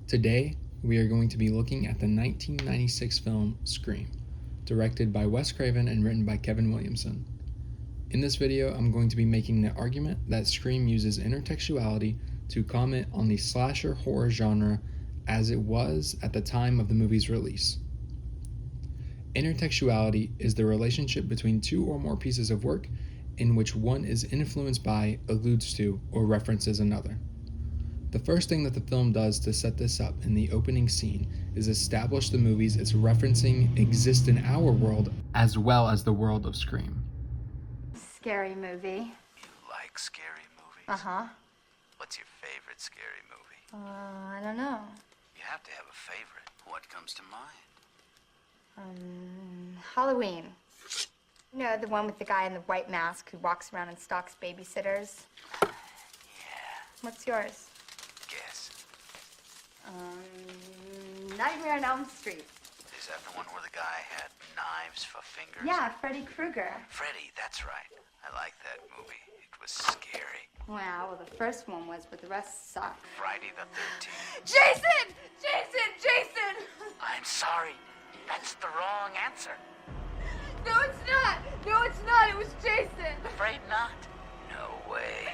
Today, we are going to be looking at the 1996 film Scream, directed by Wes Craven and written by Kevin Williamson. In this video, I'm going to be making the argument that Scream uses intertextuality to comment on the slasher horror genre as it was at the time of the movie's release. Intertextuality is the relationship between two or more pieces of work in which one is influenced by, alludes to, or references another. The first thing that the film does to set this up in the opening scene is establish the movies it's referencing exist in our world as well as the world of Scream. Scary movie. You like scary movies? Uh-huh. What's your favorite scary movie? I don't know. You have to have a favorite. What comes to mind? Halloween. You know, the one with the guy in the white mask who walks around and stalks babysitters? Yeah. What's yours? Guess. Nightmare on Elm Street. Is that the one where the guy had knives for fingers? Yeah, Freddy Krueger. Freddy, that's right. I like that movie. It was scary. Wow, well, the first one was, but the rest sucked. Friday the 13th. Jason! Jason! Jason! I'm sorry. That's the wrong answer. No, it's not! No, it's not! It was Jason! Afraid not? No way.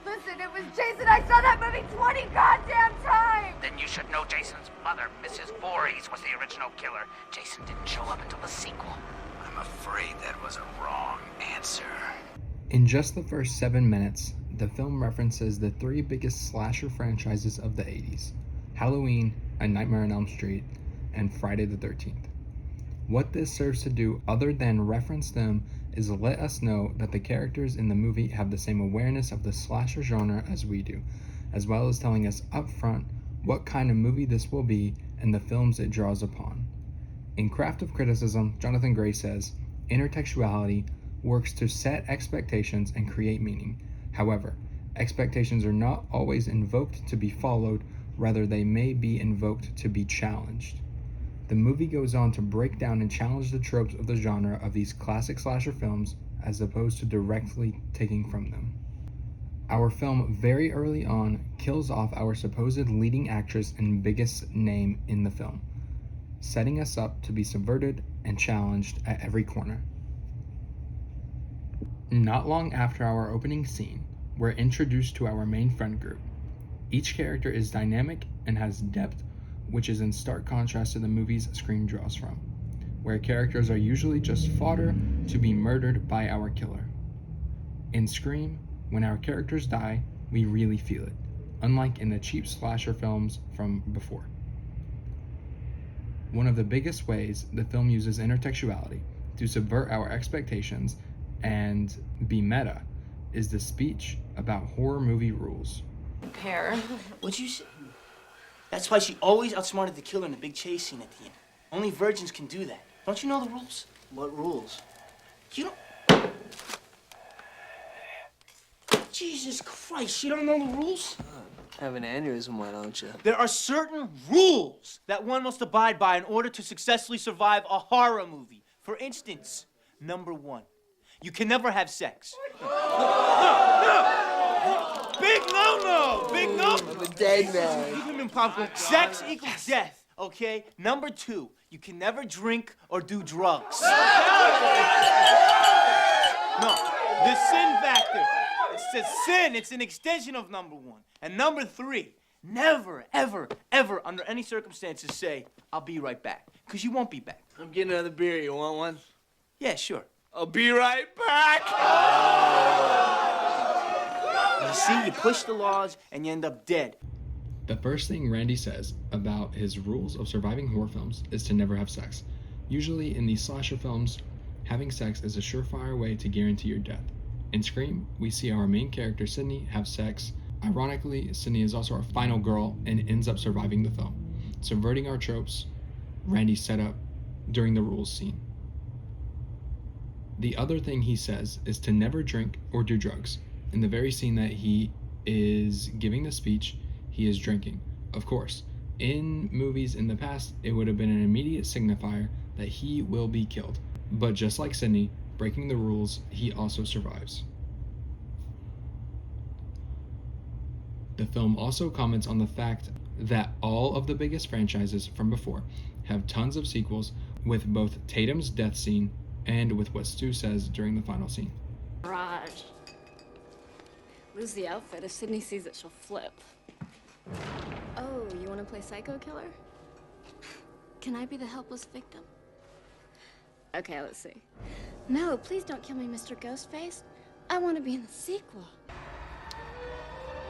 Listen, it was Jason! I saw that movie 20 goddamn times! Then you should know Jason's mother, Mrs. Voorhees, was the original killer. Jason didn't show up until the sequel. I'm afraid that was a wrong answer. In just the first 7 minutes, the film references the three biggest slasher franchises of the 80s: Halloween, A Nightmare on Elm Street, and Friday the 13th. What this serves to do, other than reference them, is let us know that the characters in the movie have the same awareness of the slasher genre as we do, as well as telling us up front what kind of movie this will be and the films it draws upon. In Craft of Criticism, Jonathan Gray says, intertextuality works to set expectations and create meaning. However, expectations are not always invoked to be followed, rather they may be invoked to be challenged. The movie goes on to break down and challenge the tropes of the genre of these classic slasher films as opposed to directly taking from them. Our film very early on kills off our supposed leading actress and biggest name in the film, setting us up to be subverted and challenged at every corner. Not long after our opening scene, we're introduced to our main friend group. Each character is dynamic and has depth, which is in stark contrast to the movies Scream draws from, where characters are usually just fodder to be murdered by our killer. In Scream, when our characters die, we really feel it, unlike in the cheap slasher films from before. One of the biggest ways the film uses intertextuality to subvert our expectations and be meta is the speech about horror movie rules. Pear. What'd you say? That's why she always outsmarted the killer in the big chase scene at the end. Only virgins can do that. Don't you know the rules? What rules? You don't... Jesus Christ, you don't know the rules? Have an aneurysm, why don't you? There are certain rules that one must abide by in order to successfully survive a horror movie. For instance, number 1, you can never have sex. Big no-no! Big no! I'm a dead man. Keep him in popcorn. Sex equals death, okay? Number 2, you can never drink or do drugs. No, the sin factor. It's a sin. It's an extension of number 1. And number 3, never, ever, ever, under any circumstances say, I'll be right back. Because you won't be back. I'm getting another beer. You want one? Yeah, sure. I'll be right back. You see, you push the laws and you end up dead. The first thing Randy says about his rules of surviving horror films is to never have sex. Usually in these slasher films, having sex is a surefire way to guarantee your death. In Scream, we see our main character Sydney have sex. Ironically, Sydney is also our final girl and ends up surviving the film, subverting our tropes Randy set up during the rules scene. The other thing he says is to never drink or do drugs. In the very scene that he is giving the speech, he is drinking. Of course, in movies in the past, it would have been an immediate signifier that he will be killed. But just like Sydney, breaking the rules, he also survives. The film also comments on the fact that all of the biggest franchises from before have tons of sequels, with both Tatum's death scene and with what Stu says during the final scene. Raj. Lose the outfit. If Sydney sees it, she'll flip. Oh, you want to play psycho killer? Can I be the helpless victim? Okay, let's see. No, please don't kill me, Mr. Ghostface. I want to be in the sequel.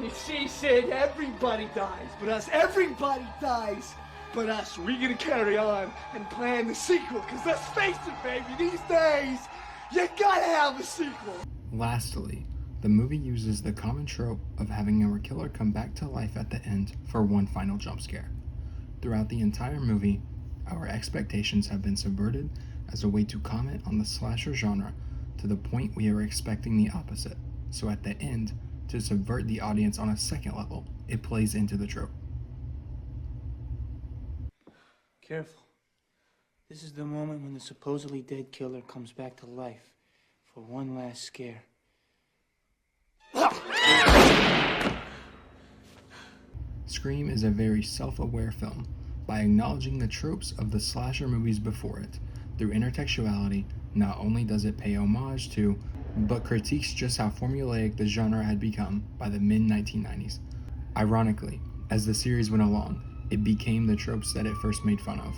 You see, Sid, everybody dies but us. Everybody dies but us. We're gonna carry on and plan the sequel, because let's face it, baby, these days, you gotta have a sequel. Lastly, the movie uses the common trope of having our killer come back to life at the end for one final jump scare. Throughout the entire movie, our expectations have been subverted as a way to comment on the slasher genre to the point we are expecting the opposite. So at the end, to subvert the audience on a second level, it plays into the trope. Careful. This is the moment when the supposedly dead killer comes back to life for one last scare. Scream is a very self-aware film by acknowledging the tropes of the slasher movies before it. Through Intertextuality, not only does it pay homage to, but critiques just how formulaic the genre had become by the mid-1990s. Ironically, as the series went along, it became the tropes that it first made fun of.